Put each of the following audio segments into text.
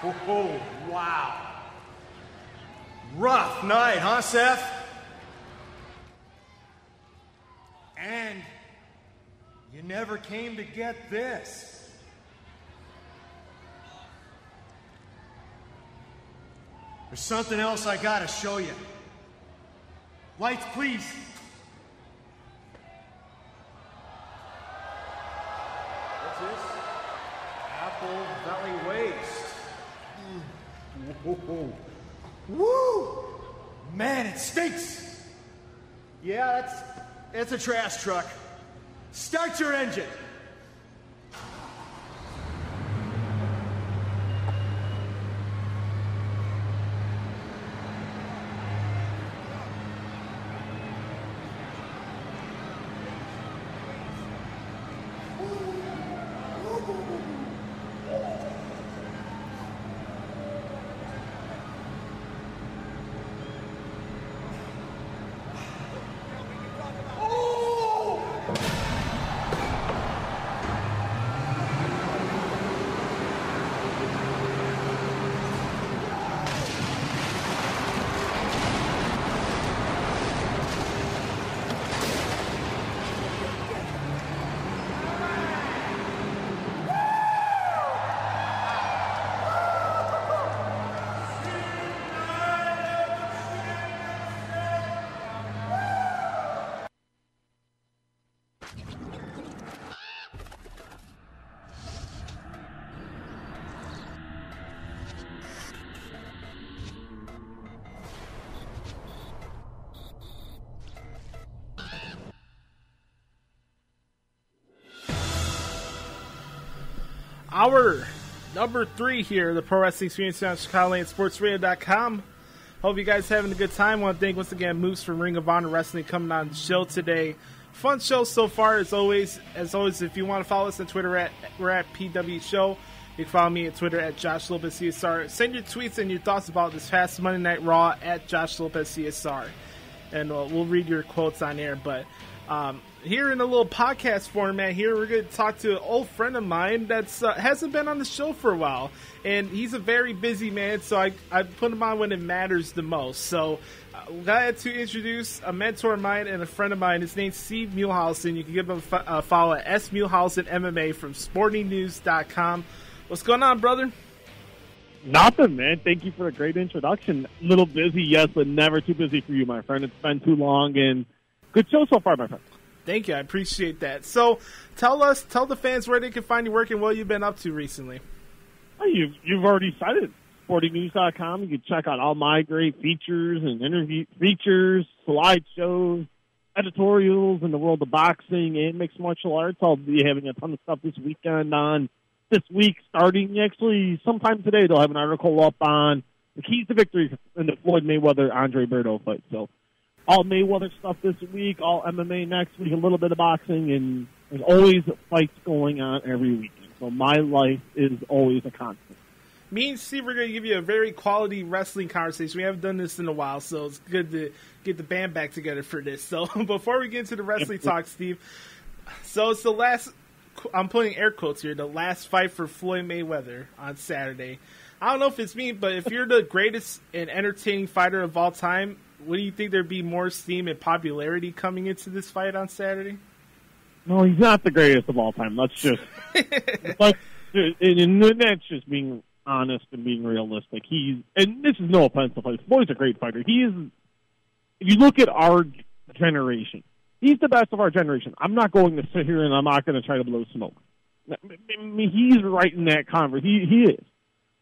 Oh, wow. Rough night, huh, Seth? And you never came to get this. There's something else I gotta show you. Lights, please. What's this? Apple Valley Waste. Whoa. Woo! Man, it stinks! Yeah, it's a trash truck. Start your engine! Hour number 3 here, the Pro Wrestling Experience on ChicagolandSportsRadio.com. Hope you guys having a good time. Want to thank once again Moose from Ring of Honor Wrestling coming on the show today. Fun show so far as always. If you want to follow us on Twitter, we're at PW Show. You can follow me at Twitter at Josh Lopez CSR. Send your tweets and your thoughts about this past Monday Night Raw at Josh Lopez CSR, and we'll read your quotes on air. But here in a little podcast format here, we're going to talk to an old friend of mine that's hasn't been on the show for a while, and he's a very busy man, so I put him on when it matters the most. So glad to introduce a mentor of mine and a friend of mine. His name's Steven Muehlhausen. You can give him a follow at Muehlhausen MMA from sportingnews.com. What's going on, brother? Nothing, man. Thank you for a great introduction. A little busy, yes, but never too busy for you, my friend. It's been too long, and good show so far, my friend. Thank you. I appreciate that. So tell the fans where they can find you working, what you've been up to recently. Well, you've already said it. Sportingnews.com. You can check out all my great features and interview features, slideshows, editorials in the world of boxing and mixed martial arts. I'll be having a ton of stuff this weekend on this week, starting actually sometime today. They'll have an article up on the keys to victory in the Floyd Mayweather-Andre Berto fight. So all Mayweather stuff this week, all MMA next week, a little bit of boxing, and there's always fights going on every weekend. So my life is always a constant. Me and Steve are going to give you a very quality wrestling conversation. We haven't done this in a while, so it's good to get the band back together for this. So before we get into the wrestling talk, Steve, so it's the last, I'm putting air quotes here, the last fight for Floyd Mayweather on Saturday. I don't know if it's me, but if you're the greatest and entertaining fighter of all time, what do you think there'd be more steam and popularity coming into this fight on Saturday? No, he's not the greatest of all time. Let's just, and that's just being honest and being realistic. And this is no offense to Floyd. Floyd's a great fighter. He is, if you look at our generation, he's the best of our generation. I'm not going to sit here and I'm not going to try to blow smoke. I mean, he's right in that conference. He is.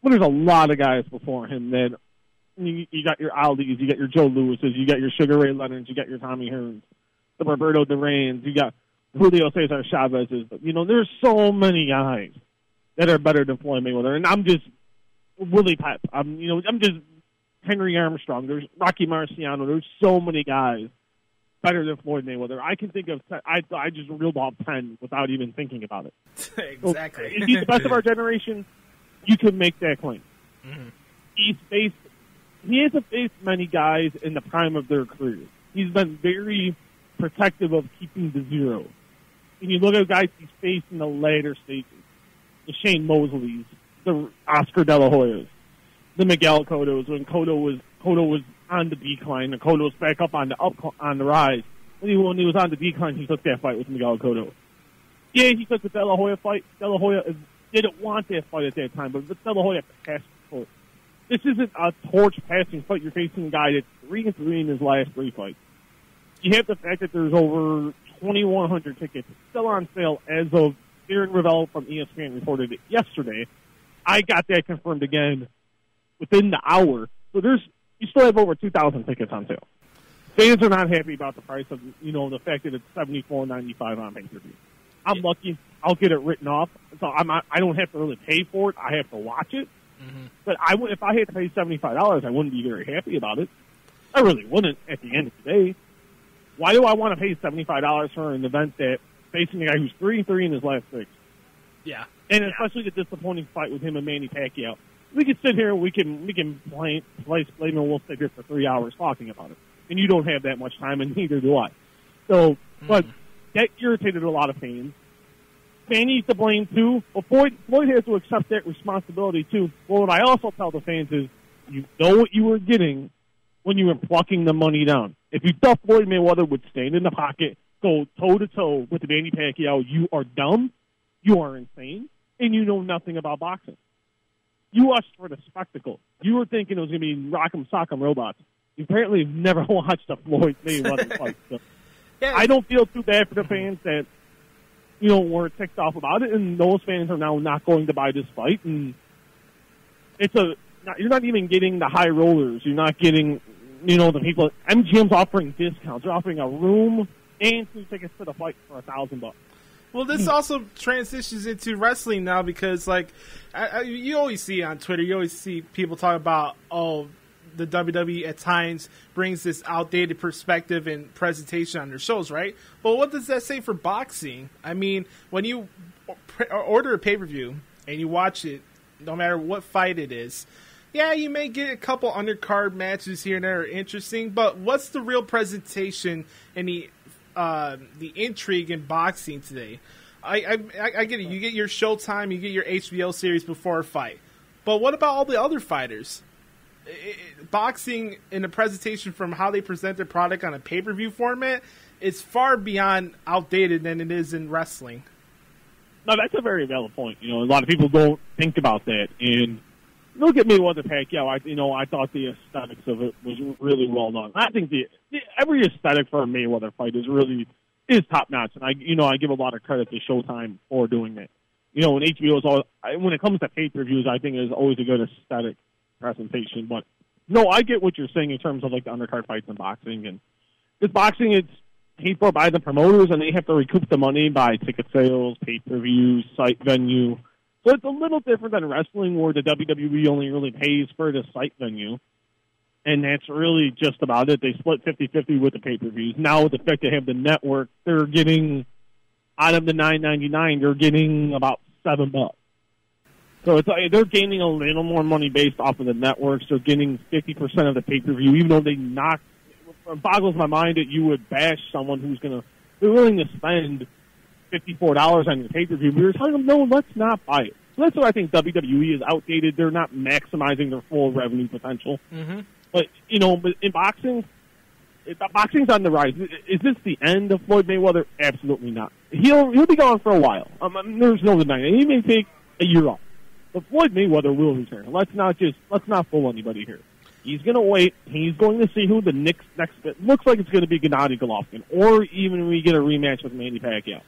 But there's a lot of guys before him that, you got your Aldis, you got your Joe Lewises, you got your Sugar Ray Leonards, you got your Tommy Hearns, the Roberto Durains, you got Julio Cesar Chavez's. But, there's so many guys that are better than Floyd Mayweather. And I'm just Willie Pep. I'm just Henry Armstrong. There's Rocky Marciano. There's so many guys better than Floyd Mayweather. I can think of 10. I just reeled off 10 without even thinking about it. Exactly. So, if he's the best of our generation, you can make that claim. Mm-hmm. He hasn't faced many guys in the prime of their careers. He's been very protective of keeping the zero. And you look at guys he's faced in the later stages, the Shane Mosleys, the Oscar De La Hoyas, the Miguel Cottos, when Cotto was on the decline, and Cotto was back up on the rise. When he was on the decline, he took that fight with Miguel Cotto. Yeah, he took the De La Hoya fight. De La Hoya didn't want that fight at that time, but De La Hoya passed for it. This isn't a torch-passing fight. You're facing a guy that's 3-3 in his last 3 fights. You have the fact that there's over 2,100 tickets still on sale as of Darren Ravello from ESPN reported it yesterday. I got that confirmed again within the hour. So you still have over 2,000 tickets on sale. Fans are not happy about the price of, the fact that it's $74.95 on pay-per-view. I'm lucky. I'll get it written off. So I don't have to really pay for it. I have to watch it. Mm-hmm. But if I had to pay $75, I wouldn't be very happy about it. I really wouldn't at the end of the day. Why do I want to pay $75 for an event that facing a guy who's 3-3 in his last 6? Yeah. And especially the disappointing fight with him and Manny Pacquiao. We could sit here and we can play and we'll sit here for 3 hours talking about it. And you don't have that much time, and neither do I. So, but that irritated a lot of fans. Manny's to blame too. Well, Floyd has to accept that responsibility too. Well, what I also tell the fans is, you know what you were getting when you were plucking the money down. If you thought Floyd Mayweather would stand in the pocket, go toe-to-toe with Manny Pacquiao, you are dumb, you are insane, and you know nothing about boxing. You watched for the spectacle. You were thinking it was going to be rock'em sock'em robots. You apparently have never watched a Floyd Mayweather fight. So Yeah. I don't feel too bad for the fans that, were ticked off about it, and those fans are now not going to buy this fight. And you're not even getting the high rollers. You're not getting, the people. MGM's offering discounts. They're offering a room and 2 tickets to the fight for $1,000. Well, this also transitions into wrestling now because, you always see on Twitter, you always see people talk about, the WWE at times brings this outdated perspective and presentation on their shows, right? But what does that say for boxing? I mean, when you order a pay-per-view and you watch it, no matter what fight it is, yeah, you may get a couple undercard matches here and there are interesting, but what's the real presentation and the intrigue in boxing today? I get it. You get your Showtime, you get your HBO series before a fight. But what about all the other fighters? Boxing in a presentation from how they present their product on a pay-per-view format is far beyond outdated than it is in wrestling. No, that's a very valid point. A lot of people don't think about that. And look at Mayweather Pacquiao. I thought the aesthetics of it was really well done. I think every aesthetic for a Mayweather fight is top notch, and I give a lot of credit to Showtime for doing that. When HBO is when it comes to pay-per-views, I think it's always a good aesthetic presentation. But no, I get what you're saying in terms of the undercard fights in boxing. And this boxing, it's paid for by the promoters, and they have to recoup the money by ticket sales, pay-per-views, site venue. So it's a little different than wrestling, where the WWE only really pays for the site venue, and that's really just about it. They split 50-50 with the pay-per-views. Now with the fact they have the network, they're getting, out of the $9.99, they're getting about $7. So they're gaining a little more money based off of the networks. They're getting 50% of the pay-per-view, even though it boggles my mind that you would bash someone who's they're willing to spend $54 on your pay-per-view. But you're telling them, no, let's not buy it. So that's why I think WWE is outdated. They're not maximizing their full revenue potential. Mm-hmm. But, but in boxing, boxing's on the rise. Is this the end of Floyd Mayweather? Absolutely not. He'll be gone for a while. There's no denying it. He may take a year off. But Floyd Mayweather will return. Let's not fool anybody here. He's going to wait. He's going to see who the next looks like it's going to be Gennady Golovkin, or even we get a rematch with Manny Pacquiao.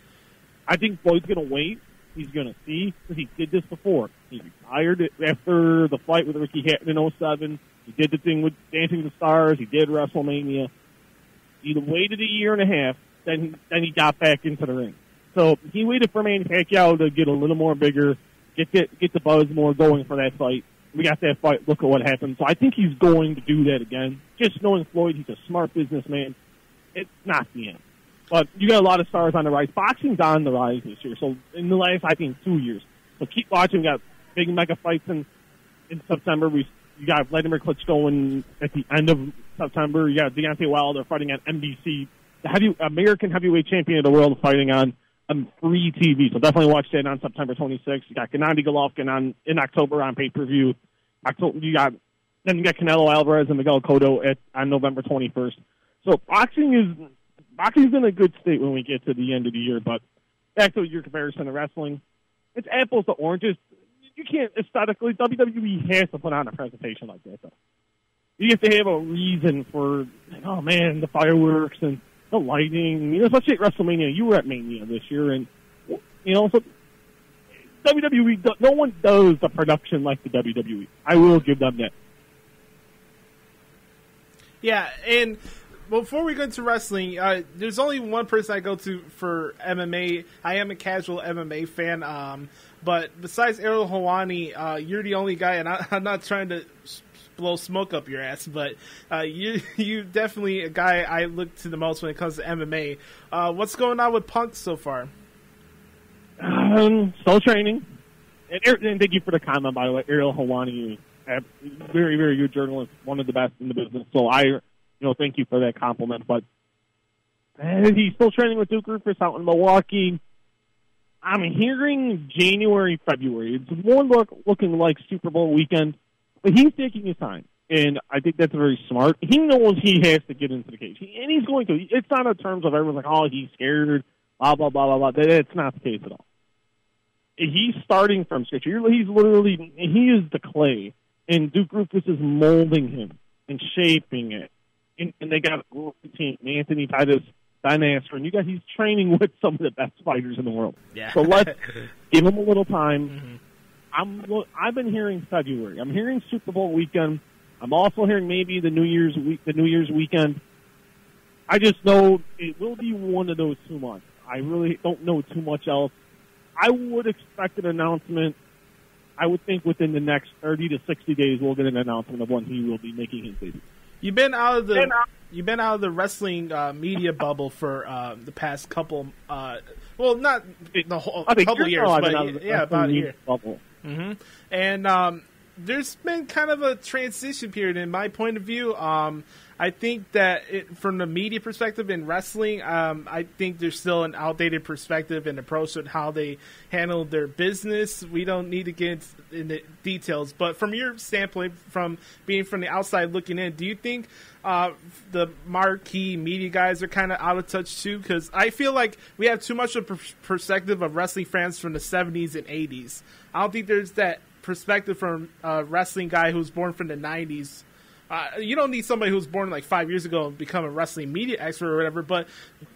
I think Floyd's going to wait. He's going to see, because he did this before. He retired after the fight with Ricky Hatton in 2007. He did the thing with Dancing with the Stars. He did WrestleMania. He waited a year and a half, then he got back into the ring. So he waited for Manny Pacquiao to get a little more bigger, get the buzz more going for that fight. We got that fight. Look at what happened. So I think he's going to do that again. Just knowing Floyd, he's a smart businessman. It's not the end. But you got a lot of stars on the rise. Boxing's on the rise this year. So in the last, I think, 2 years. So keep watching. We got big mega fights in September. You got Vladimir Klitschko at the end of September. You got Deontay Wilder fighting on NBC. The American heavyweight champion of the world fighting on free TV. So definitely watch that on September 26th. You got Gennady Golovkin on in October on pay-per-view. Then you got Canelo Alvarez and Miguel Cotto on November 21st. So boxing's in a good state when we get to the end of the year. But back to your comparison to wrestling, it's apples to oranges. You can't aesthetically. WWE has to put on a presentation like that, though. You have to have a reason for, oh man, the fireworks and the lighting. Especially at WrestleMania. You were at Mania this year, and so WWE. No one does the production like the WWE. I will give them that. Yeah, and before we go into wrestling, there's only one person I go to for MMA. I am a casual MMA fan, but besides Ariel Helwani, you're the only guy, and I'm not trying to blow smoke up your ass, but you definitely a guy I look to the most when it comes to MMA. What's going on with Punk so far? Still training. And thank you for the comment, by the way. Ariel Helwani, very, very good journalist, one of the best in the business. So thank you for that compliment. But he's still training with Duke Rufus out in Milwaukee. I'm hearing January, February. It's more looking like Super Bowl weekend, but he's taking his time, and I think that's very smart. He knows he has to get into the cage, and he's going to. It's not in terms of everyone's like, oh, he's scared, blah, blah, blah, blah, blah. That's not the case at all. He's starting from scratch. He is the clay, and Duke Rufus is molding him and shaping it. And they got a great team, Anthony Titus, Don Askren. You guys, he's training with some of the best fighters in the world. Yeah. So let's give him a little time. Mm-hmm. I've been hearing February. I'm hearing Super Bowl weekend. I'm also hearing maybe the New Year's weekend. I just know it will be one of those 2 months. I really don't know too much else. I would expect an announcement. I would think within the next 30 to 60 days we'll get an announcement of when he will be making his debut. You've been out of the wrestling media bubble for the past couple. Well, not the whole couple years, but about a year. Bubble. Mm-hmm. And there's been kind of a transition period in my point of view. I think that from the media perspective in wrestling, I think there's still an outdated perspective and approach on how they handle their business. We don't need to get into details, but from your standpoint, from being from the outside looking in, do you think the marquee media guys are kind of out of touch too? Because I feel like we have too much of a perspective of wrestling fans from the 70s and 80s. I don't think there's that perspective from a wrestling guy who's born from the 90s. You don't need somebody who was born like 5 years ago and become a wrestling media expert or whatever. But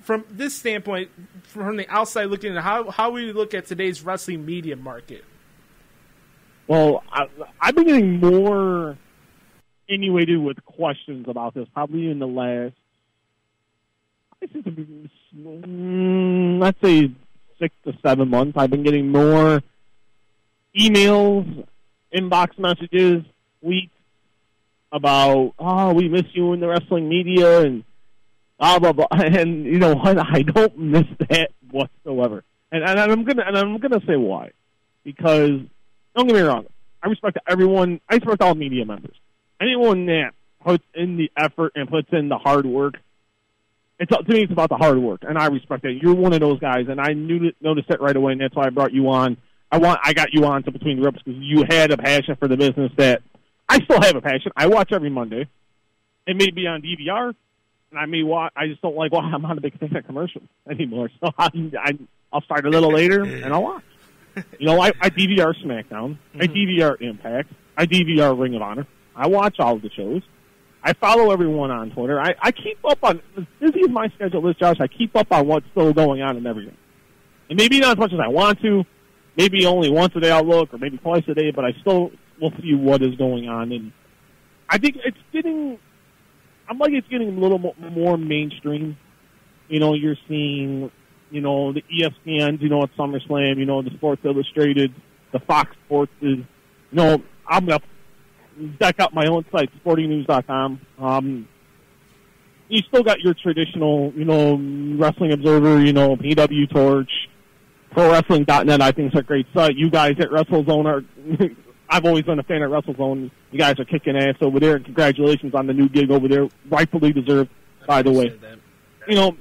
from this standpoint, from the outside looking at how we look at today's wrestling media market. Well, I've been getting more inundated with questions about this probably in the last, let's say 6 to 7 months. I've been getting more emails, inbox messages, tweets about, oh, we miss you in the wrestling media and blah blah blah. And you know what? I don't miss that whatsoever. And I'm gonna say why. Because don't get me wrong, I respect everyone. I respect all media members. Anyone that puts in the effort and puts in the hard work. To me, it's about the hard work, and I respect that. You're one of those guys, and I noticed that right away, and that's why I brought you on. I got you on to Between the Ropes because you had a passion for the business that I still have a passion. I watch every Monday. It may be on DVR, and I may watch. I just don't like. Well, I'm not a big fan of commercials anymore, so I'll start a little later and I'll watch. You know, I DVR SmackDown. I DVR Impact. I DVR Ring of Honor. I watch all of the shows. I follow everyone on Twitter. I keep up on, as busy as my schedule is, Josh, I keep up on what's still going on and everything. And maybe not as much as I want to. Maybe only once a day I'll look, or maybe twice a day, but I still will see what is going on. And I think it's getting a little more mainstream. You know, you're seeing, you know, the ESPNs, you know, at SummerSlam, you know, the Sports Illustrated, the Fox Sports is, you know, I'm going to deck out my own site, sportingnews.com. You still got your traditional, you know, Wrestling Observer, you know, PW Torch, ProWrestling.net, I think is a great site. You guys at WrestleZone are, I've always been a fan of WrestleZone. You guys are kicking ass over there, and congratulations on the new gig over there. Rightfully deserved, by the way. You know,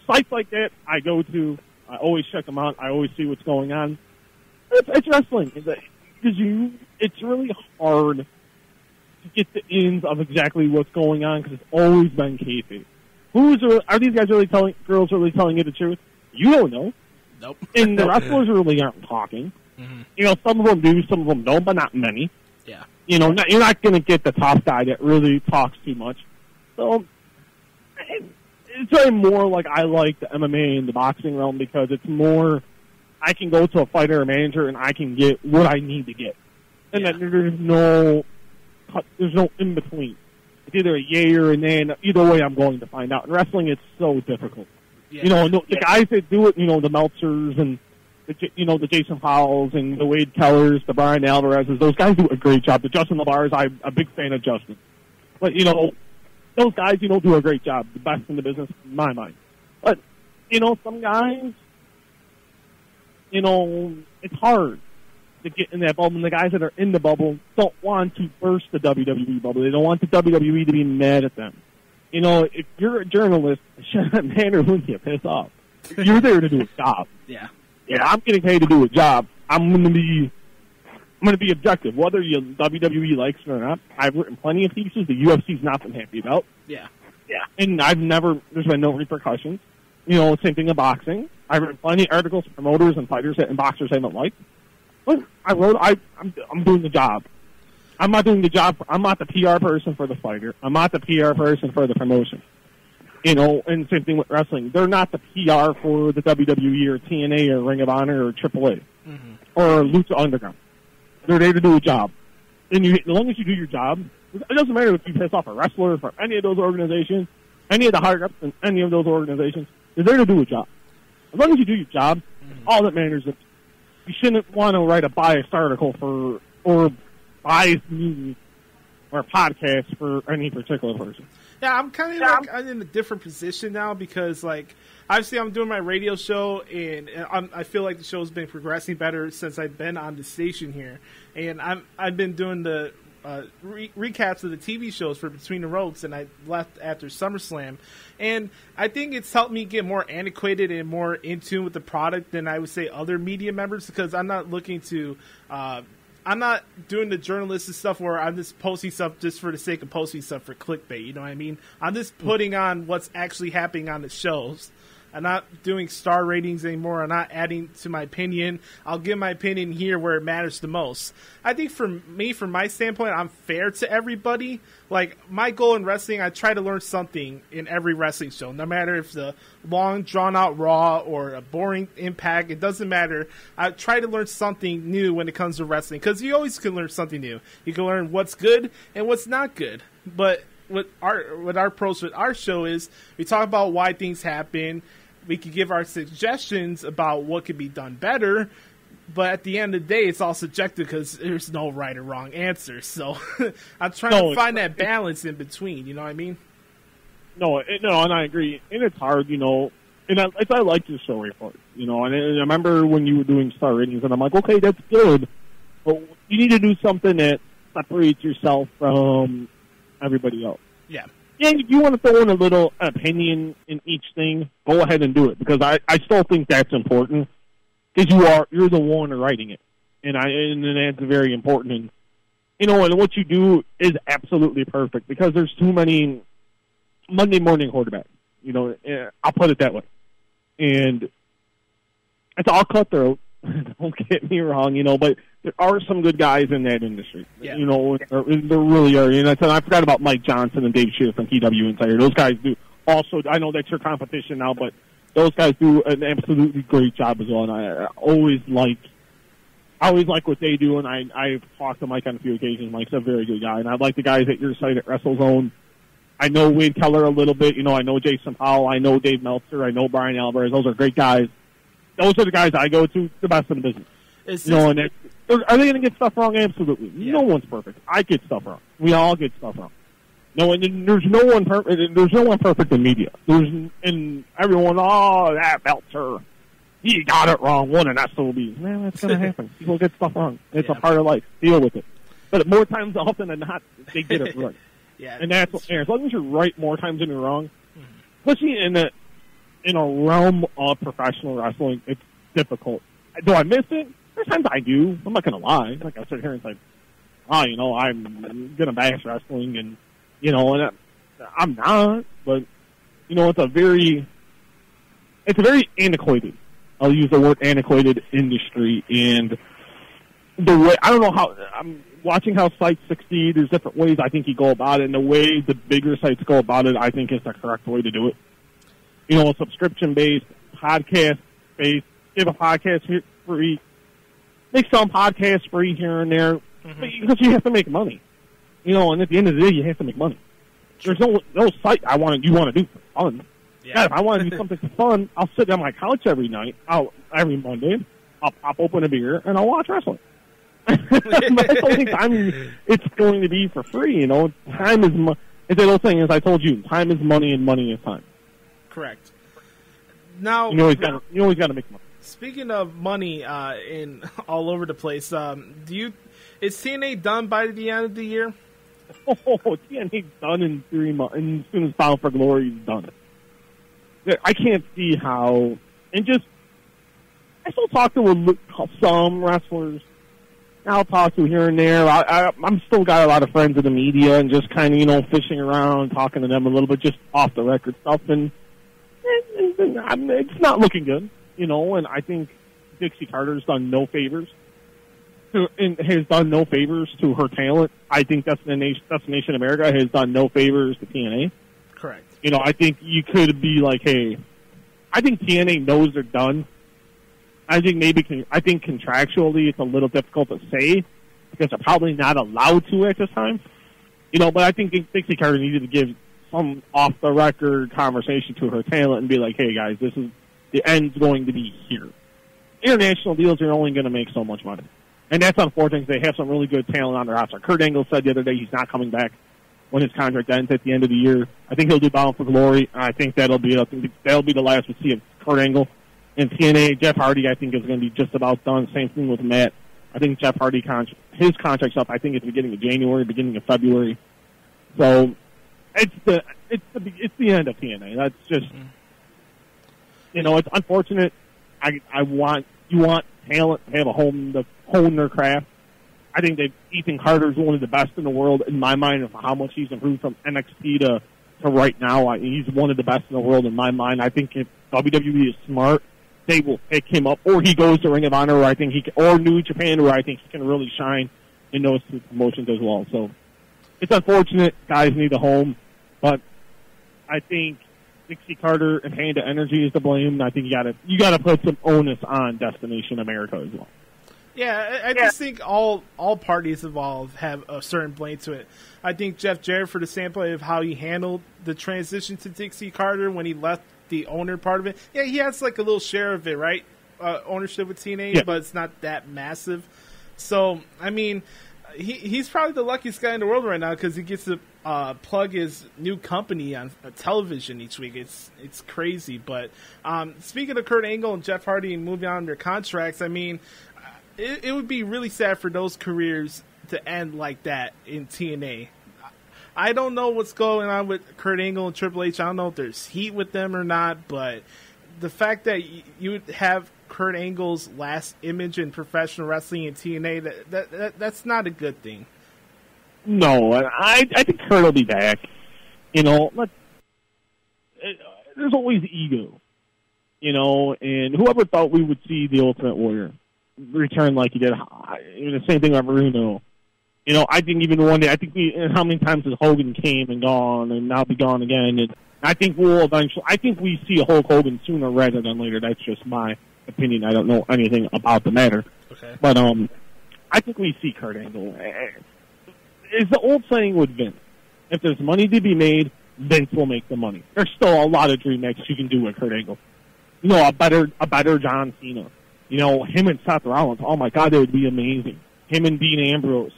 sites like that I go to. I always check them out. I always see what's going on. It's wrestling. It's really hard to get the ins of exactly what's going on because it's always been kayfabe. Are these guys girls really telling you the truth? You don't know. Nope. And the wrestlers really aren't talking. Mm-hmm. Some of them do, some of them don't, but not many. Yeah. You're not going to get the top guy that really talks too much. So it's very more like I like the MMA and the boxing realm because it's more I can go to a fighter or manager and I can get what I need to get. And then there's no in between. It's either a yay or a nay, and either way I'm going to find out. In wrestling, it's so difficult. Yeah. The guys that do it, the Meltzers and the Jason Howells and the Wade Kellers, the Brian Alvarezes, those guys do a great job. The Justin LaBars, I'm a big fan of Justin. But, those guys, do a great job. The best in the business, in my mind. But, some guys, it's hard to get in that bubble. And the guys that are in the bubble don't want to burst the WWE bubble. They don't want the WWE to be mad at them. If you're a journalist, it shouldn't matter when you piss off. You're there to do a job. Yeah. Yeah, I'm getting paid to do a job. I'm going to be objective, whether WWE likes it or not. I've written plenty of pieces the UFC's not been happy about. Yeah. Yeah. And there's been no repercussions. Same thing in boxing. I've written plenty of articles for promoters and fighters and boxers haven't liked. But I'm doing the job. I'm not doing the job. I'm not the PR person for the fighter. I'm not the PR person for the promotion. And same thing with wrestling. They're not the PR for the WWE or TNA or Ring of Honor or AAA or Lucha Underground. They're there to do a job. And as long as you do your job, it doesn't matter if you piss off a wrestler for any of those organizations, any of the higher-ups in any of those organizations. They're there to do a job. As long as you do your job, all that matters is you shouldn't want to write a biased article or biased news or podcast for any particular person. Yeah, I'm kind of I'm in a different position now because, obviously I'm doing my radio show, and I feel like the show's been progressing better since I've been on the station here. And I've been doing the recaps of the TV shows for Between the Ropes, and I left after SummerSlam. And I think it's helped me get more antiquated and more in tune with the product than I would say other media members, because I'm not looking to I'm not doing the journalistic stuff where I'm just posting stuff just for the sake of posting stuff for clickbait, you know what I mean? I'm just putting on what's actually happening on the shows. I'm not doing star ratings anymore. I'm not adding to my opinion. I'll give my opinion here where it matters the most. I think for me, from my standpoint, I'm fair to everybody. My goal in wrestling, I try to learn something in every wrestling show. No matter if the long, drawn-out Raw or a boring Impact, it doesn't matter. I try to learn something new when it comes to wrestling, because you always can learn something new. You can learn what's good and what's not good. But what our approach with our show is, we talk about why things happen. We could give our suggestions about what could be done better, but at the end of the day, it's all subjective because there's no right or wrong answer. So I'm trying to find that balance in between. You know what I mean? No, and I agree. And it's hard, and I like your show reports, and I remember when you were doing star ratings, and I'm like, okay, that's good, but you need to do something that separates yourself from everybody else. Yeah. Yeah, if you want to throw in a little opinion in each thing, go ahead and do it, because I still think that's important, because you're the one writing it, and that's very important. And and what you do is absolutely perfect, because there's too many Monday morning quarterbacks. I'll put it that way, and it's all cutthroat. Don't get me wrong, but there are some good guys in that industry. Yeah. There really are. And I forgot about Mike Johnson and Dave Schiff from TW Insider. Those guys do also. I know that's your competition now, but those guys do an absolutely great job as well. And I always like what they do. And I've talked to Mike on a few occasions. Mike's a very good guy, and I like the guys at your site at WrestleZone. I know Wade Keller a little bit. I know Jason Powell. I know Dave Meltzer. I know Brian Alvarez. Those are great guys. Those are the guys I go to, the best in the business. Are they going to get stuff wrong? Absolutely. Yeah. No one's perfect. I get stuff wrong. We all get stuff wrong. And there's no one perfect. There's no one perfect in media. And everyone, that Meltzer, he got it wrong. What an SOB. Man, that's going to happen. People get stuff wrong. It's a part of life. Deal with it. But more times often than not, they get it right. Yeah, and that's what. As long as you're right more times than you're wrong, especially in the in a realm of professional wrestling, it's difficult. Do I miss it? There's times I do. I'm not going to lie. Like, I sit here and say, I'm going to bash wrestling, and, and I'm not. But, it's a very antiquated, I'll use the word antiquated industry, and the way, I don't know how, I'm watching how sites succeed. There's different ways I think you go about it, and the way the bigger sites go about it, I think is the correct way to do it. A subscription-based, podcast-based, give a podcast free, make some podcasts free here and there, because you have to make money. And at the end of the day, you have to make money. There's no site you want to do for fun. Yeah, if I want to do something for fun, I'll sit on my couch every every Monday, I'll pop open a beer, and I'll watch wrestling. That's the only time it's going to be for free, Time is it's the old thing, as I told you, time is money and money is time. Correct. Now, you always got to make money. Speaking of money, in all over the place, is TNA done by the end of the year? Oh, TNA's done in 3 months, and as soon as Bound for Glory is done. I can't see how, I still talk to some wrestlers. I'll talk to here and there. I'm still got a lot of friends in the media and just kind of, fishing around, talking to them a little bit, just off the record stuff, and it's not looking good, and I think Dixie Carter's done no favors. And has done no favors to her talent. I think Destination America has done no favors to TNA. Correct. I think you could be like, hey, I think TNA knows they're done. I think contractually it's a little difficult to say because they're probably not allowed to at this time. But I think Dixie Carter needed to give some off-the-record conversation to her talent and be like, hey, guys, the end's going to be here. International deals are only going to make so much money. And that's unfortunate because they have some really good talent on their roster. Kurt Angle said the other day he's not coming back when his contract ends at the end of the year. I think he'll do Bound for Glory. I think that'll be the last we see of Kurt Angle. And TNA, Jeff Hardy, I think is going to be just about done. Same thing with Matt. I think Jeff Hardy his contract's up. I think it's beginning of January, beginning of February. So it's the end of TNA. That's just it's unfortunate. You want talent to have a home to hone their craft. I think that Ethan Carter is one of the best in the world in my mind of how much he's improved from NXT to right now. He's one of the best in the world in my mind. I think if WWE is smart, they will pick him up, or he goes to Ring of Honor, where I think or New Japan, where I think he can really shine in those two promotions as well. So it's unfortunate. Guys need a home, but I think Dixie Carter and Panda Energy is to blame. I think you gotta put some onus on Destination America as well. Yeah, I just think all parties involved have a certain blame to it. I think Jeff Jarrett, for the standpoint of how he handled the transition to Dixie Carter when he left the owner part of it, he has like a little share of it, right? Ownership with TNA, but it's not that massive. So, I mean, he's probably the luckiest guy in the world right now because he gets to plug his new company on television each week. It's crazy. But speaking of Kurt Angle and Jeff Hardy moving on their contracts, I mean, it would be really sad for those careers to end like that in TNA. I don't know what's going on with Kurt Angle and Triple H. I don't know if there's heat with them or not, but the fact that you would have Kurt Angle's last image in professional wrestling in TNA, that's not a good thing. No, I think Kurt will be back. There's always ego, and whoever thought we would see the Ultimate Warrior return like he did, the same thing with Bruno. I think even one day, how many times has Hogan came and gone and now be gone again? And I think we see a Hulk Hogan sooner rather than later. That's just my opinion. I don't know anything about the matter. Okay. But I think we see Kurt Angle. It's the old saying with Vince. If there's money to be made, Vince will make the money. There's still a lot of dream matches you can do with Kurt Angle. A better John Cena. Him and Seth Rollins. Oh my God, that would be amazing. Him and Dean Ambrose.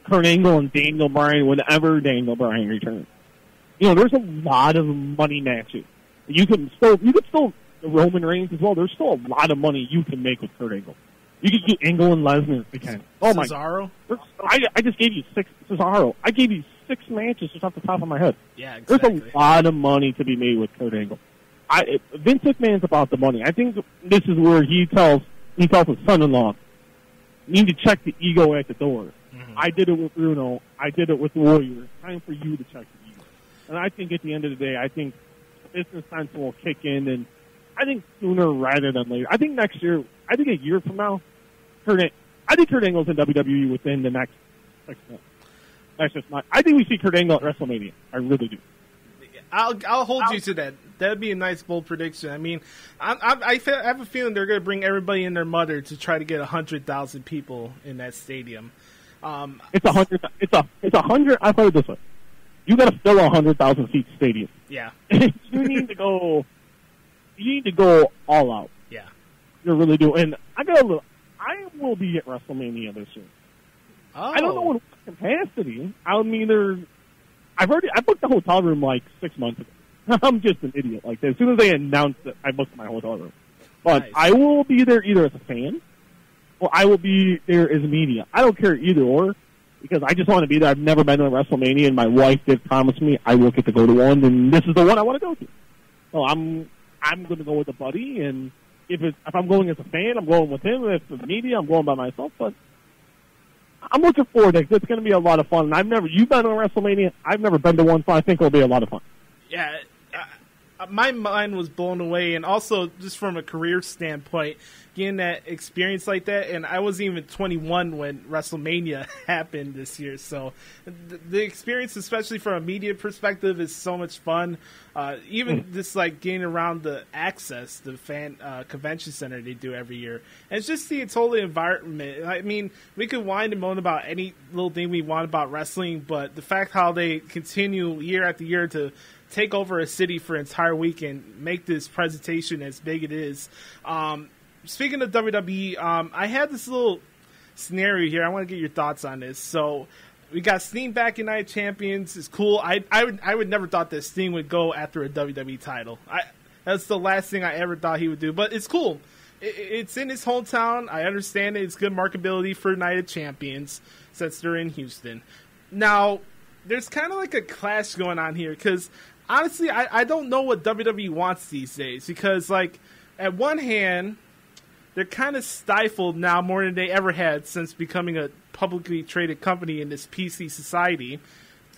Kurt Angle and Daniel Bryan whenever Daniel Bryan returns. There's a lot of money matches. You could still Roman Reigns as well. There's still a lot of money you can make with Kurt Angle. You could do Angle and Lesnar again. Oh my! Cesaro? I just gave you 6 Cesaro. I gave you 6 matches just off the top of my head. Yeah, exactly. There's a lot of money to be made with Kurt Angle. Vince McMahon's about the money. I think this is where he tells his son-in-law, you need to check the ego at the door. Mm-hmm. I did it with Bruno. I did it with the Warrior. Time for you to check the ego. And I think at the end of the day, I think business sense will kick in, and I think sooner rather than later. I think next year, I think a year from now, Kurt Angle's in WWE within the next 6 months. That's just I think we see Kurt Angle at WrestleMania. I really do. I'll hold you to that. That'd be a nice bold prediction. I mean, I have a feeling they're going to bring everybody and their mother to try to get 100,000 people in that stadium. It's 100. It's 100. I'll put it this way: you got to fill a 100,000 seat stadium. Yeah. You need to go. You need to go all out. Yeah. You really do. And I will be at WrestleMania this year. Oh. I don't know what capacity. I booked the hotel room like 6 months ago. I'm just an idiot like that. As soon as they announced it, I booked my hotel room. But nice. I will be there either as a fan or I will be there as media. I don't care either or because I just want to be there. I've never been to a WrestleMania, and my wife did promise me I will get to go to one, and this is the one I want to go to. So I'm going to go with a buddy, and if I'm going as a fan, I'm going with him. If it's media, I'm going by myself. But I'm looking forward to it. It's going to be a lot of fun. And you've been to a WrestleMania. I've never been to one, so I think it'll be a lot of fun. Yeah, my mind was blown away, and also just from a career standpoint, getting that experience like that. And I wasn't even 21 when WrestleMania happened this year, so the experience, especially from a media perspective, is so much fun. Even just like getting around the Access, the fan convention center they do every year, and it's just the total environment. I mean, we could whine and moan about any little thing we want about wrestling, but the fact how they continue year after year to take over a city for an entire week and make this presentation as big it is. Speaking of WWE, I had this little scenario here. I want to get your thoughts on this. So we got Sting back in Night Champions. It's cool. I would never thought that Sting would go after a WWE title. That's the last thing I ever thought he would do. But it's cool. It's in his hometown. I understand it. It's good marketability for Night of Champions since they're in Houston. Now, there's kind of like a clash going on here because honestly, I don't know what WWE wants these days because, like, at one hand, they're kind of stifled now more than they ever had since becoming a publicly traded company in this PC society.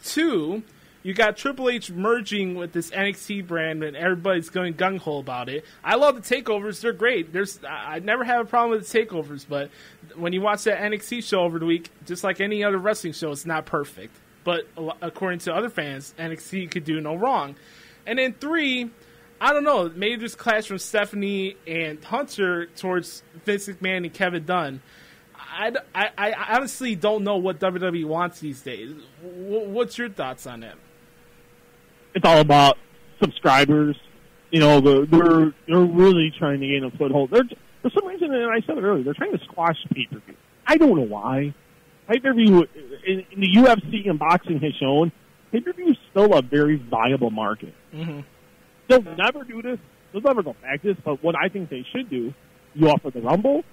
Two, you got Triple H merging with this NXT brand and everybody's going gung-ho about it. I love the takeovers. They're great. I never have a problem with the takeovers, but when you watch that NXT show over the week, just like any other wrestling show, it's not perfect. But according to other fans, NXT could do no wrong. And then three, I don't know, maybe there's clash from Stephanie and Hunter towards Vince McMahon and Kevin Dunn. I honestly don't know what WWE wants these days. What's your thoughts on that? It's all about subscribers. You know, they're really trying to gain a foothold. For some reason, and I said it earlier, they're trying to squash pay-per-view. I don't know why. Pay-per-view in the UFC and boxing has shown pay-per-view is still a very viable market. Mm-hmm. They'll never do this. They'll never go back to this. But what I think they should do, you offer the Rumble,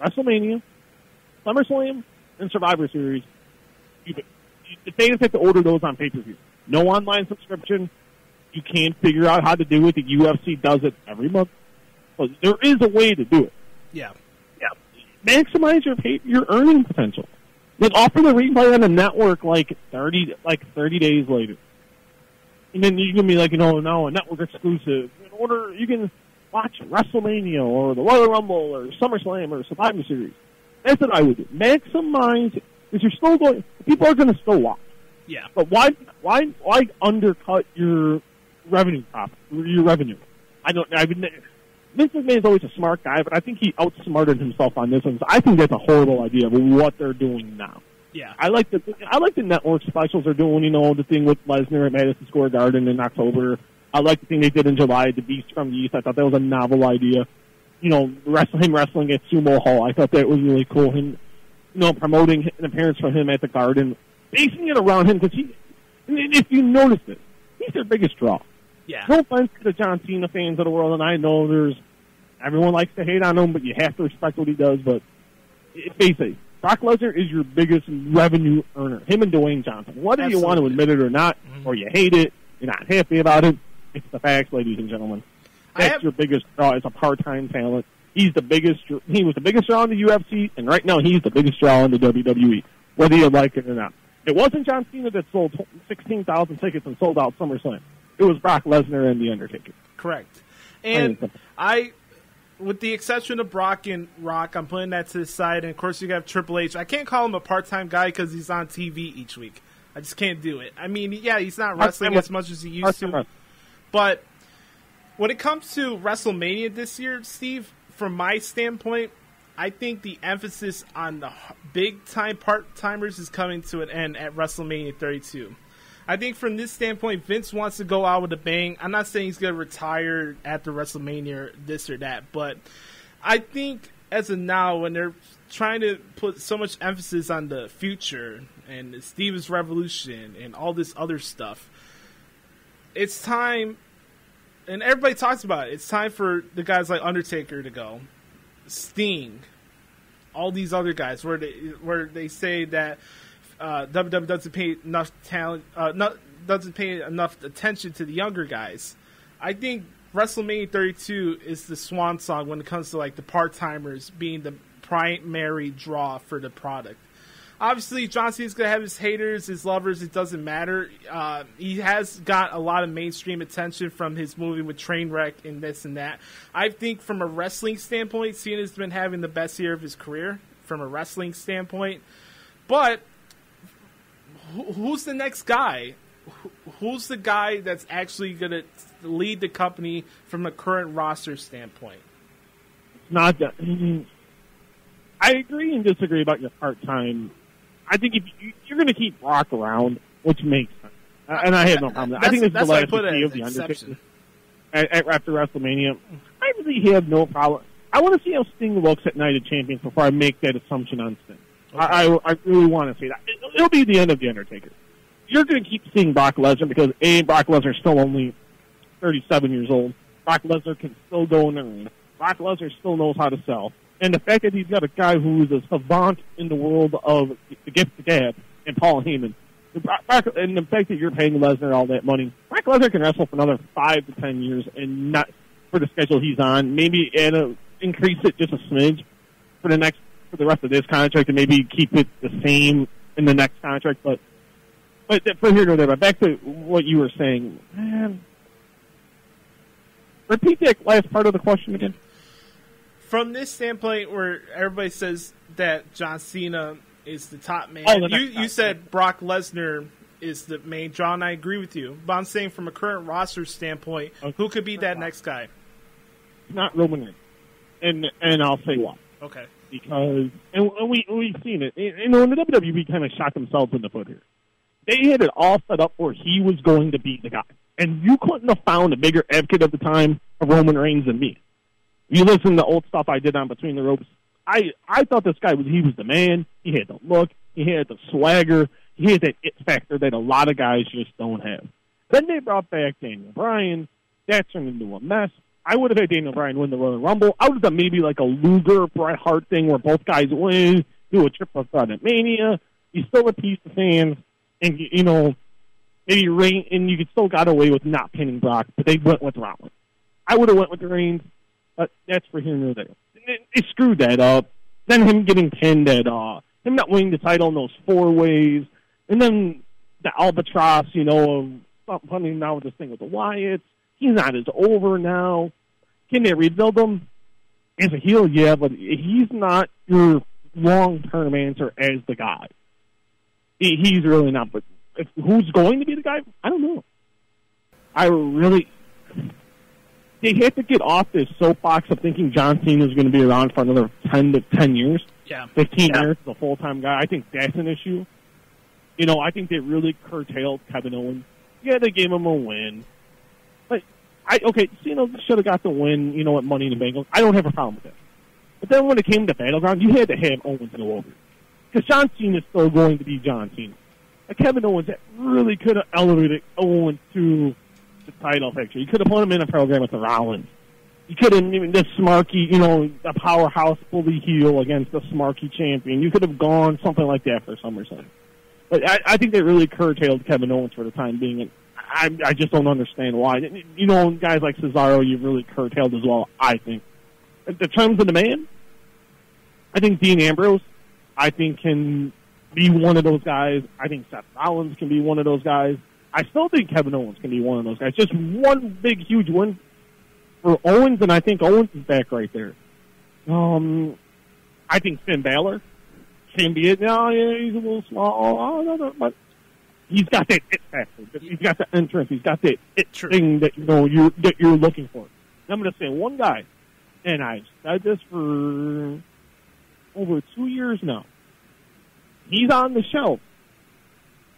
WrestleMania, SummerSlam, and Survivor Series. The fans have to order those on pay-per-view. No online subscription. You can't figure out how to do it. The UFC does it every month. But there is a way to do it. Yeah. Maximize your earning potential. Like offer the replay on the network like 30 days later. And then you can be like, now a network exclusive. You can watch WrestleMania or the Royal Rumble or SummerSlam or Survivor Series. That's what I would do. Maximize, because you're still going, people are going to still watch. Yeah. But why undercut your revenue profit, your revenue? Vince McMahon is always a smart guy, but I think he outsmarted himself on this one. So I think that's a horrible idea of what they're doing now. Yeah, I like the network specials they're doing. The thing with Lesnar at Madison Square Garden in October. I like the thing they did in July, the Beast from the East. I thought that was a novel idea. Him wrestling at Sumo Hall. I thought that was really cool. Him, promoting an appearance for him at the Garden, basing it around him because if you notice it, he's their biggest draw. Yeah. No offense to the John Cena fans of the world, and I know everyone likes to hate on him, but you have to respect what he does. But face it, Brock Lesnar is your biggest revenue earner. Him and Dwayne Johnson. Whether you want to admit it or not, or you hate it, you're not happy about it, it's the facts, ladies and gentlemen. That's your biggest draw as a part-time talent. He was the biggest draw in the UFC, and right now he's the biggest draw in the WWE, whether you like it or not. It wasn't John Cena that sold 16,000 tickets and sold out SummerSlam. It was Brock Lesnar and The Undertaker. Correct. And with the exception of Brock and Rock, I'm putting that to the side. And, of course, you have Triple H. I can't call him a part-time guy because he's on TV each week. I just can't do it. I mean, yeah, he's not wrestling as much as he used to. But when it comes to WrestleMania this year, Steve, from my standpoint, I think the emphasis on the big-time part-timers is coming to an end at WrestleMania 32. I think from this standpoint, Vince wants to go out with a bang. I'm not saying he's going to retire after WrestleMania or this or that, but I think as of now, when they're trying to put so much emphasis on the future and the Steven's Revolution and all this other stuff, it's time, and everybody talks about it, it's time for the guys like Undertaker to go, Sting, all these other guys, where they say that WWE doesn't pay enough doesn't pay enough attention to the younger guys. I think WrestleMania 32 is the swan song when it comes to like the part-timers being the primary draw for the product. Obviously, John Cena's going to have his haters, his lovers. It doesn't matter. He has got a lot of mainstream attention from his movie with Trainwreck and this and that. I think from a wrestling standpoint, Cena's been having the best year of his career from a wrestling standpoint. But who's the next guy? Who's the guy that's actually going to lead the company from a current roster standpoint? Not that. I agree and disagree about your part-time. I think if you're going to keep Brock around, which makes sense, and I have no problem with that. I think it's the last day of the Undertaker after WrestleMania. I really have no problem. I want to see how Sting looks at Night of Champions before I make that assumption on Sting. Okay. I really want to see that. It'll be the end of the Undertaker. You're going to keep seeing Brock Lesnar because Brock Lesnar's still only 37 years old. Brock Lesnar can still go in the ring. Brock Lesnar still knows how to sell. And the fact that he's got a guy who is a savant in the world of the gift to gab and Paul Heyman, and the fact that you're paying Lesnar all that money, Brock Lesnar can wrestle for another 5 to 10 years and not for the schedule he's on. Maybe increase it just a smidge for the rest of this contract and maybe keep it the same in the next contract. But from here to there, but back to what you were saying, man. Repeat that last part of the question again. From this standpoint where everybody says that John Cena is the top man, you said Brock Lesnar is the main draw, and I agree with you. But I'm saying from a current roster standpoint, who could be that next guy? Not Roman Reigns. And I'll say why. Okay. Because, and we've seen it, and the WWE kind of shot themselves in the foot here. They had it all set up where he was going to be the guy. And you couldn't have found a bigger advocate of the time of Roman Reigns than me. You listen to the old stuff I did on Between the Ropes. I thought this guy was the man. He had the look. He had the swagger. He had that it factor that a lot of guys just don't have. Then they brought back Daniel Bryan. That turned into a mess. I would have had Daniel Bryan win the Royal Rumble. I would have done maybe like a Luger, Bret Hart thing where both guys win, do a triple threat at Mania. You still appease the fans, and maybe Reigns, and you could still got away with not pinning Brock, but they went with Rollins. I would have went with the Reigns, but that's for here and there. They screwed that up. Then him getting pinned at him not winning the title in those 4 ways, and then the albatross, of something now with this thing with the Wyatts. He's not as over now. Can they rebuild him? As a heel, yeah, but he's not your long-term answer as the guy. He's really not. But who's going to be the guy? I don't know. They have to get off this soapbox of thinking John Cena is going to be around for another 10 years. Yeah. 15 years as a full-time guy. I think that's an issue. I think they really curtailed Kevin Owens. Yeah, they gave him a win. But, Cena should have got the win, at Money in the Bank. I don't have a problem with that. But then when it came to Battleground, you had to have Owens go over. Because John Cena is still going to be John Cena. Kevin Owens, that really could have elevated Owens to the title picture. You could have put him in a program with the Rollins. You could have even this smarky, a powerhouse bully heel against the smarky champion. You could have gone something like that for SummerSlam. But I think they really curtailed Kevin Owens for the time being. And I just don't understand why. You know, guys like Cesaro, you've really curtailed as well, I think. In terms of the man, I think Dean Ambrose, I think, can be one of those guys. I think Seth Rollins can be one of those guys. I still think Kevin Owens can be one of those guys. Just one big, huge win for Owens, and I think Owens is back right there. I think Finn Balor can be it. No, yeah, he's a little small, but he's got that it factor. He's got the entrance. He's got that it thing that you're looking for. And I'm going to say one guy, and I've said this for over 2 years now. He's on the shelf,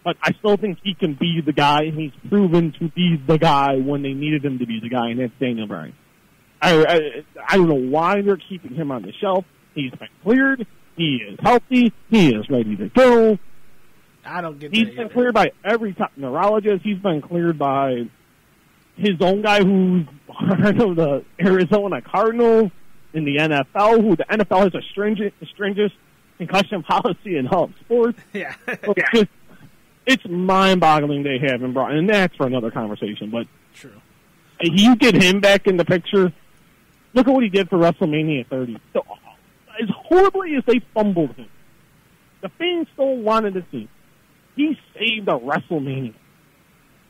but I still think he can be the guy, and he's proven to be the guy when they needed him to be the guy, and that's Daniel Bryan. I don't know why they're keeping him on the shelf. He's been cleared. He is healthy. He is ready to go. I don't get that. He's been cleared by every top neurologist. He's been cleared by his own guy who's part of the Arizona Cardinals in the NFL, who the NFL has a stringent concussion policy in all sports. Yeah. So it's mind-boggling they haven't brought, and that's for another conversation. But true. You get him back in the picture. Look at what he did for WrestleMania 30. So, as horribly as they fumbled him, the fans still wanted to see. He saved a WrestleMania.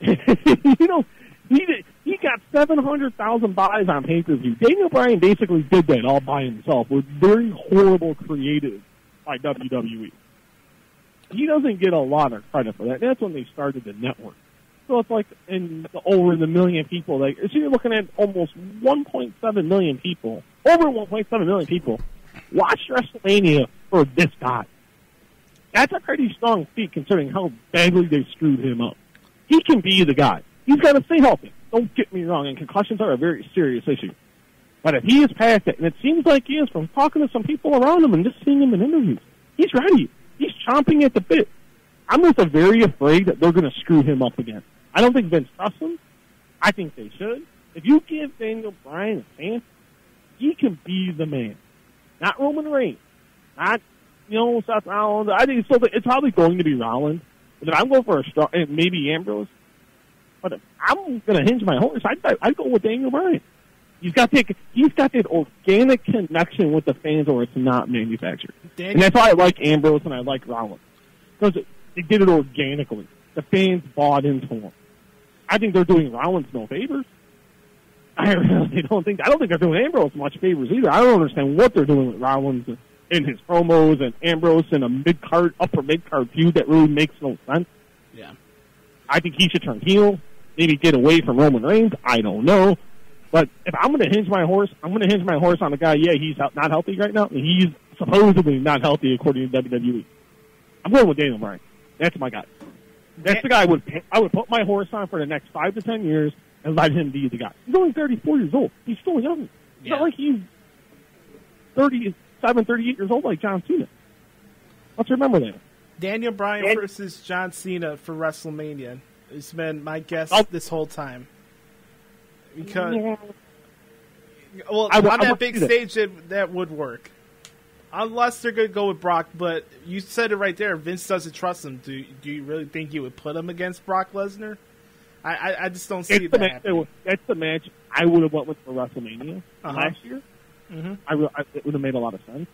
You know, he got 700,000 buys on pay-per-view. Daniel Bryan basically did that all by himself with very horrible creative by WWE. He doesn't get a lot of credit for that. That's when they started the network. So it's like over the million people. So you're looking at almost 1.7 million people, over 1.7 million people, watch WrestleMania for this guy. That's a pretty strong feat considering how badly they screwed him up. He can be the guy. He's got to stay healthy. Don't get me wrong, and concussions are a very serious issue. But if he is past it, and it seems like he is from talking to some people around him and just seeing him in interviews, he's ready. He's chomping at the bit. I'm just very afraid that they're going to screw him up again. I don't think Vince trusts him. I think they should. If you give Daniel Bryan a chance, he can be the man. Not Roman Reigns. Not, Seth Rollins. I think it's probably going to be Rollins. But if I'm going for a strong, maybe Ambrose. But if I'm going to hinge my horse, I'd go with Daniel Bryan. He's got that organic connection with the fans, or it's not manufactured. And that's why I like Ambrose and I like Rollins, because they did it organically. The fans bought into him. I think they're doing Rollins no favors. I don't think they're doing Ambrose much favors either. I don't understand what they're doing with Rollins in his promos and Ambrose in a upper mid-card feud that really makes no sense. Yeah. I think he should turn heel, maybe get away from Roman Reigns. I don't know. But if I'm going to hinge my horse, I'm going to hinge my horse on a guy, he's not healthy right now, and he's supposedly not healthy according to WWE. I'm going with Daniel Bryan. That's my guy. That's the guy I would put my horse on for the next 5 to 10 years and let him be the guy. He's only 34 years old. He's still young. It's not like he's 37, 38 years old like John Cena. Let's remember that. Daniel Bryan versus John Cena for WrestleMania. It's been my guess this whole time. Because, on that big stage, that would work. Unless they're going to go with Brock, but you said it right there. Vince doesn't trust him. Do you really think you would put him against Brock Lesnar? I just don't see that happening. That's the match I would have went with for WrestleMania last year. Mm-hmm. It would have made a lot of sense.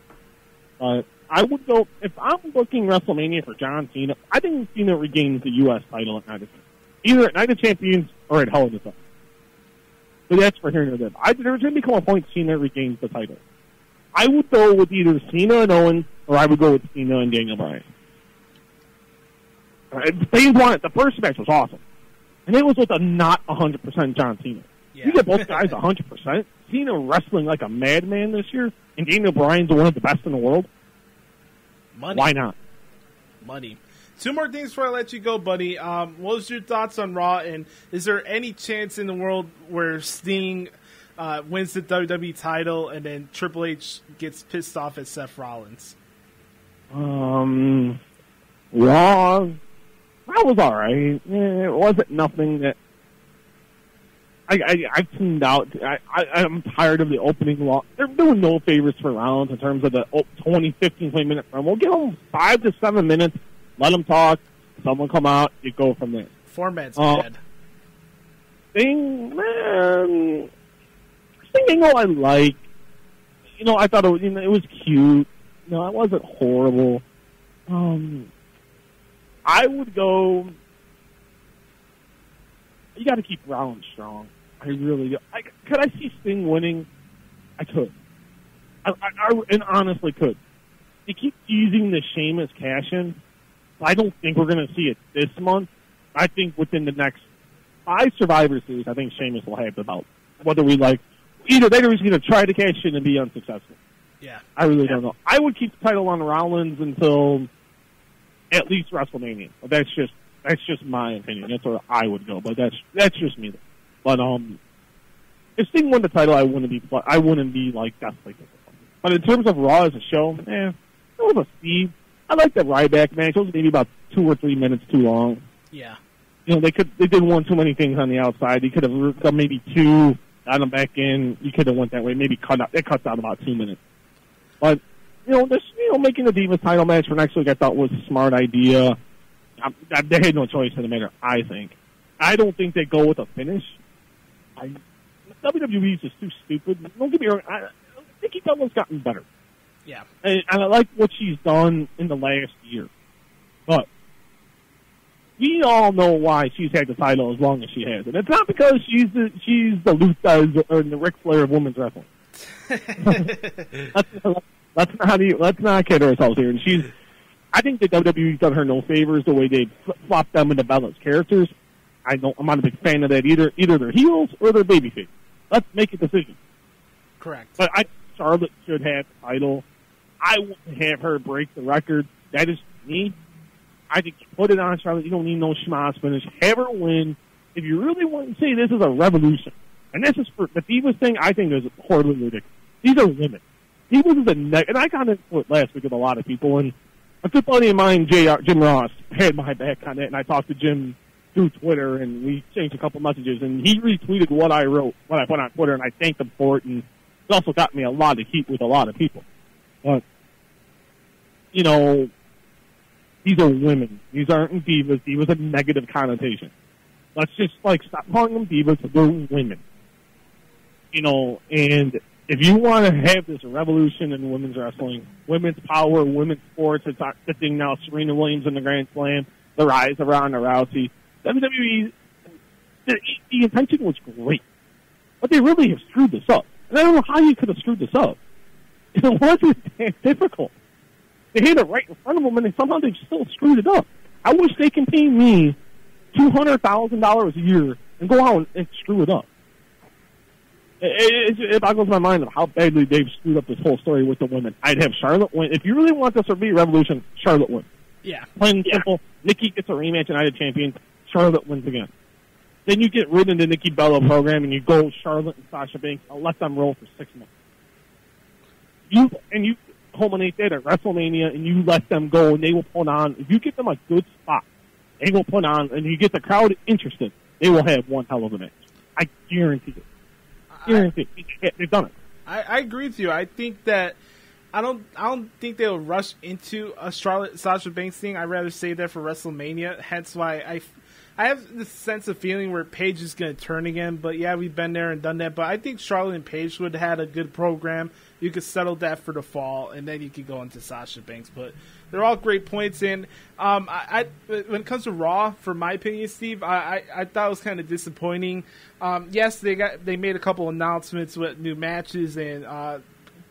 I would go, if I'm booking WrestleMania for John Cena, I think Cena regains the U.S. title at Night of Champions. Either at Night of Champions or at Hell in a Cell. So that's for here and there. There's going to become a point Cena regains the title. I would go with either Cena and Owens, or I would go with Cena and Daniel Bryan. The first match was awesome. And it was with a not 100% John Cena. Yeah. You get both guys 100%. Cena wrestling like a madman this year, and Daniel Bryan's one of the best in the world. Money. Why not? Money. 2 more things before I let you go, buddy. What was your thoughts on Raw, and is there any chance in the world where Sting wins the WWE title and then Triple H gets pissed off at Seth Rollins? Raw was all right. It wasn't nothing that I tuned out. I'm tired of the opening Raw. They're doing no favors for Rollins in terms of the 20 minute promo. Give them 5 to 7 minutes. Let them talk. Someone come out. You go from there. Format's bad. Sting, man, Sting angle I like. You know, I thought it was cute. You know, it wasn't horrible. I would go. You got to keep Rollins strong. I really do. Could I see Sting winning? I could. I honestly could. They keep using the Sheamus cash-in. I don't think we're going to see it this month. I think within the next 5 Survivor Series, I think Sheamus will have the belt. Whether we like, either they're just going to try to cash in and be unsuccessful. Yeah. I really don't know. I would keep the title on Rollins until at least WrestleMania. That's just my opinion. That's where I would go. But that's just me. But if Sting won the title, I wouldn't be like deathly disappointed. But in terms of Raw as a show, it was a C. I like that Ryback match. It was maybe about 2 or 3 minutes too long. Yeah. You know, they did one too many things on the outside. You could have done maybe 2, got them back in. You could have went that way. Maybe it cuts out about 2 minutes. But making the Divas title match for next week, I thought was a smart idea. They had no choice in the matter. I think. I don't think they go with a finish. WWE is just too stupid. Don't get me wrong. Nikki Bella's gotten better. Yeah. And I like what she's done in the last year. But we all know why she's had the title as long as she has it. It's not because she's the Luther or the Ric Flair of women's wrestling. Let's not kid ourselves here. And I think the WWE's done her no favors the way they flip-flop them into Bella's characters. I'm not a big fan of that either. Either they're heels or they're babyface. Let's make a decision. Correct. But Charlotte should have the title. I wouldn't have her break the record. That is me. I think you put it on Charlotte. You don't need no schmoz finish. Have her win. If you really want to say this is a revolution, and this is for the Divas thing, I think is horribly ridiculous. These are women. Divas is and I got into it last week with a lot of people, and a good buddy of mine, Jim Ross, had my back on it, and I talked to Jim through Twitter, and we exchanged a couple messages, and he retweeted what I wrote, what I put on Twitter, and I thanked him for it, and it also got me a lot of heat with a lot of people. But, you know, these are women. These aren't divas. Divas a negative connotation. Let's just, stop calling them divas. They're women. You know, and if you want to have this revolution in women's wrestling, women's power, women's sports, it's not the thing now, Serena Williams in the Grand Slam, the rise of Ronda Rousey, WWE, the intention was great. But they really have screwed this up. And I don't know how you could have screwed this up. It wasn't that difficult. They had it right in front of them, and somehow they've still screwed it up. I wish they can pay me $200,000 a year and go out and screw it up. It boggles my mind of how badly they've screwed up this whole story with the women. I'd have Charlotte win. If you really want this to be a revolution, Charlotte wins. Yeah. Plain and simple. Nikki gets a rematch, and I'd champion. Charlotte wins again. Then you get rid of the Nikki Bella program, and you go Charlotte and Sasha Banks and let them roll for 6 months. You culminate that at WrestleMania, and you let them go, and they will put on. If you get them a good spot, they will put on, and you get the crowd interested. They will have one hell of a match. I guarantee it. They've done it. I agree with you. I think that I don't think they'll rush into a Charlotte Sasha Banks thing. I'd rather save that for WrestleMania. Hence why I have this sense of feeling where Paige is going to turn again. But yeah, we've been there and done that. But I think Charlotte and Paige would have had a good program. You could settle that for the fall, and then you could go into Sasha Banks. But they're all great points. And when it comes to Raw, for my opinion, Steve, I thought it was kind of disappointing. Yes, they made a couple announcements with new matches and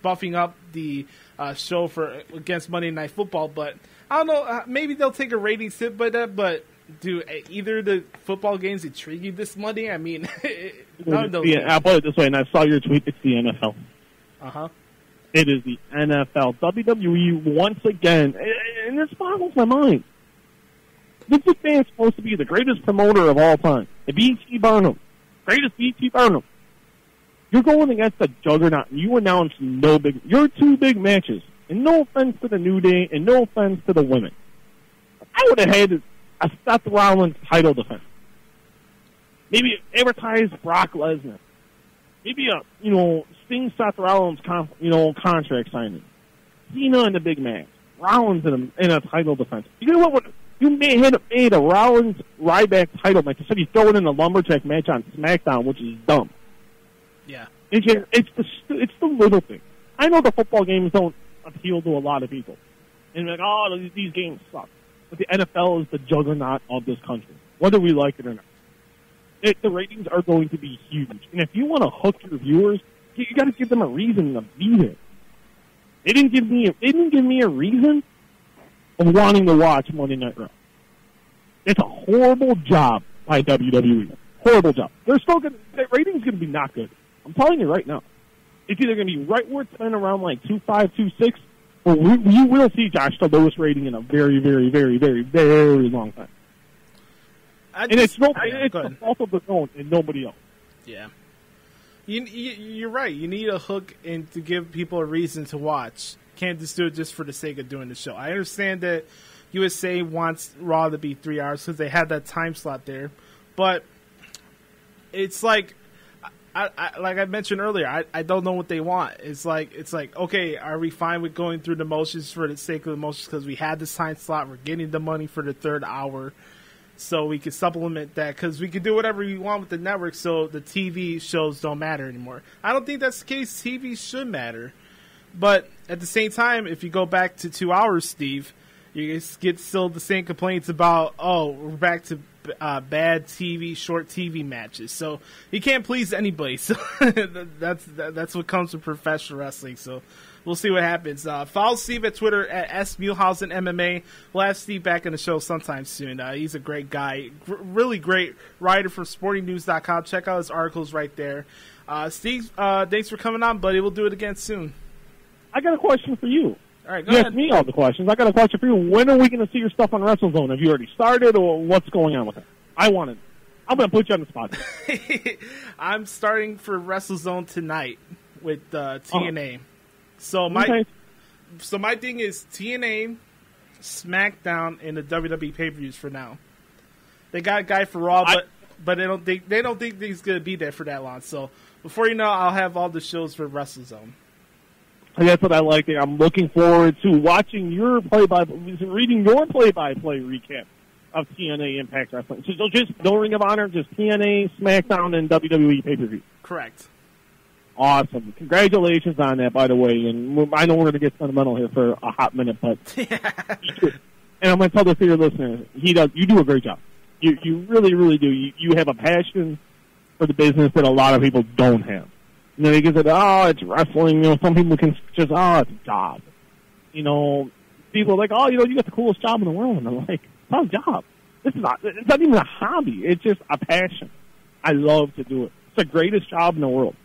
buffing up the show against Monday Night Football. But I don't know, maybe they'll take a ratings hit by that. But do either of the football games intrigue you this Monday? I mean, none of those. I'll put it this way, and I saw your tweet. It's the NFL. Uh-huh. It is the NFL. WWE once again, and this boggles my mind. This is supposed to be the greatest promoter of all time. The B.T. Barnum. Greatest B.T. Barnum. You're going against the juggernaut, and you announce your 2 big matches. And no offense to the New Day, and no offense to the women. I would have had a Seth Rollins title defense. Maybe advertise Brock Lesnar. Maybe Sting Seth Rollins contract signing. Cena in the big match. Rollins in a title defense. You know what? You made a Rollins Ryback title match. Instead, you throw it in a lumberjack match on SmackDown, which is dumb. Yeah. It's the little thing. I know the football games don't appeal to a lot of people. And like, oh, these games suck. But the NFL is the juggernaut of this country, whether we like it or not. The ratings are going to be huge. And if you want to hook your viewers, you got to give them a reason to be there. They didn't give me a reason of wanting to watch Monday Night Raw. It's a horrible job by WWE. Horrible job. They're still going. The ratings going to be not good. I'm telling you right now. It's either going to be right where it's been around like 2.5, 2.6, or we will see Josh the lowest rating in a very, very, very, very, very long time. It's the fault of the zone and nobody else. Yeah. You're right. You need a hook and to give people a reason to watch. Can't just do it just for the sake of doing the show. I understand that USA wants Raw to be 3 hours because they had that time slot there, but it's like I mentioned earlier. I don't know what they want. It's like okay, are we fine with going through the motions for the sake of the motions because we had this time slot? We're getting the money for the third hour. So we can supplement that because we can do whatever we want with the network so the TV shows don't matter anymore. I don't think that's the case. TV should matter. But at the same time, if you go back to 2 hours, Steve, you get still the same complaints about, oh, we're back to bad TV, short TV matches. So you can't please anybody. So that's what comes with professional wrestling. So we'll see what happens. Follow Steve at Twitter at @SMuehlhausen MMA. We'll have Steve back in the show sometime soon. He's a great guy. Really great writer from sportingnews.com. Check out his articles right there. Steve, thanks for coming on, buddy. We'll do it again soon. I got a question for you. All right, go you ahead. asked me all the questions. I got a question for you. When are we going to see your stuff on WrestleZone? Have you already started, or what's going on with it? I'm going to put you on the spot. I'm starting for WrestleZone tonight with TNA. So my thing is TNA, SmackDown, and the WWE pay-per-views for now. They got a guy for Raw, but they don't think he's going to be there for that long. So before you know, I'll have all the shows for WrestleZone. That's what I like. I'm looking forward to watching your reading your play-by-play recap of TNA Impact Wrestling. So just no Ring of Honor, just TNA, SmackDown, and WWE pay-per-view. Correct. Awesome. Congratulations on that, by the way. And I know we're going to get sentimental here for a hot minute, but and I'm going to tell this to your listeners. You do a great job. You really, really do. You have a passion for the business that a lot of people don't have. You know, they can say, oh, it's wrestling. You know, some people can just, oh, it's a job. You know, people are like, oh, you know, you got the coolest job in the world. And I'm like, it's not a job. It's not even a hobby. It's just a passion. I love to do it. It's the greatest job in the world.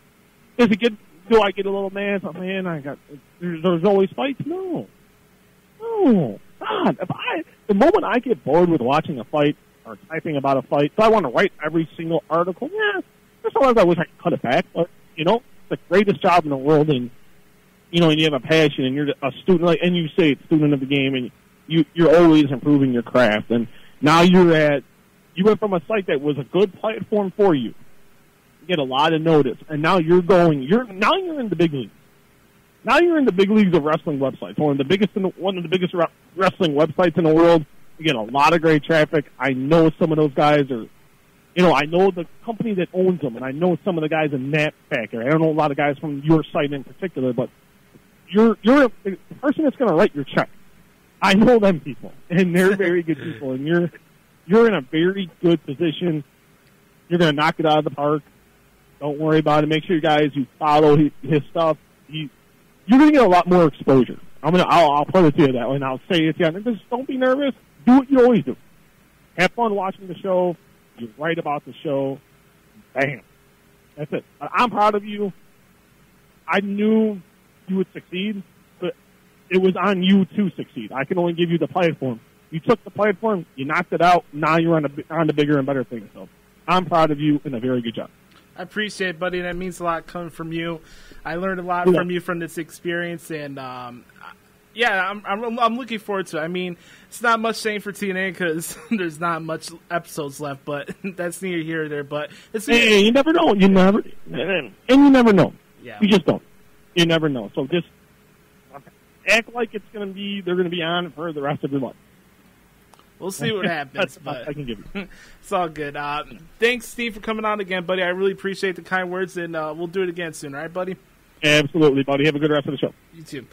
Do I get a little mad? Oh, man, there's always fights? No. God, the moment I get bored with watching a fight or typing about a fight, so I want to write every single article, sometimes I wish I could cut it back, but, you know, it's the greatest job in the world, and, you know, and you have a passion, and you're a student, and you say it's student of the game, and you're always improving your craft, and now you went from a site that was a good platform for you, get a lot of notice, and now you're in the big leagues. Now you're in the big leagues of wrestling websites. One of the biggest wrestling websites in the world. You get a lot of great traffic. I know some of those guys are, you know, I know the company that owns them, and I know some of the guys in that factory. I don't know a lot of guys from your site in particular, but you're the person that's going to write your check. I know them people, and they're very good people, and you're in a very good position. You're going to knock it out of the park. Don't worry about it. Make sure you follow his stuff. You're going to get a lot more exposure. I'll put it to you that way, and I'll say it again. Just don't be nervous. Do what you always do. Have fun watching the show. You write about the show. Bam. That's it. I'm proud of you. I knew you would succeed, but it was on you to succeed. I can only give you the platform. You took the platform, you knocked it out, now you're on the bigger and better things. So I'm proud of you, and a very good job. I appreciate it, buddy. That means a lot coming from you. I learned a lot from you from this experience, and I'm looking forward to it. I mean, it's not much saying for TNA because there's not much episodes left, but that's neither here nor there. But you never know. You never know. Yeah. You just don't. You never know. So just act like they're going to be on for the rest of your life. We'll see what happens. But I can give you. It's all good. Thanks, Steve, for coming on again, buddy. I really appreciate the kind words, and we'll do it again soon. All right, buddy? Absolutely, buddy. Have a good rest of the show. You too.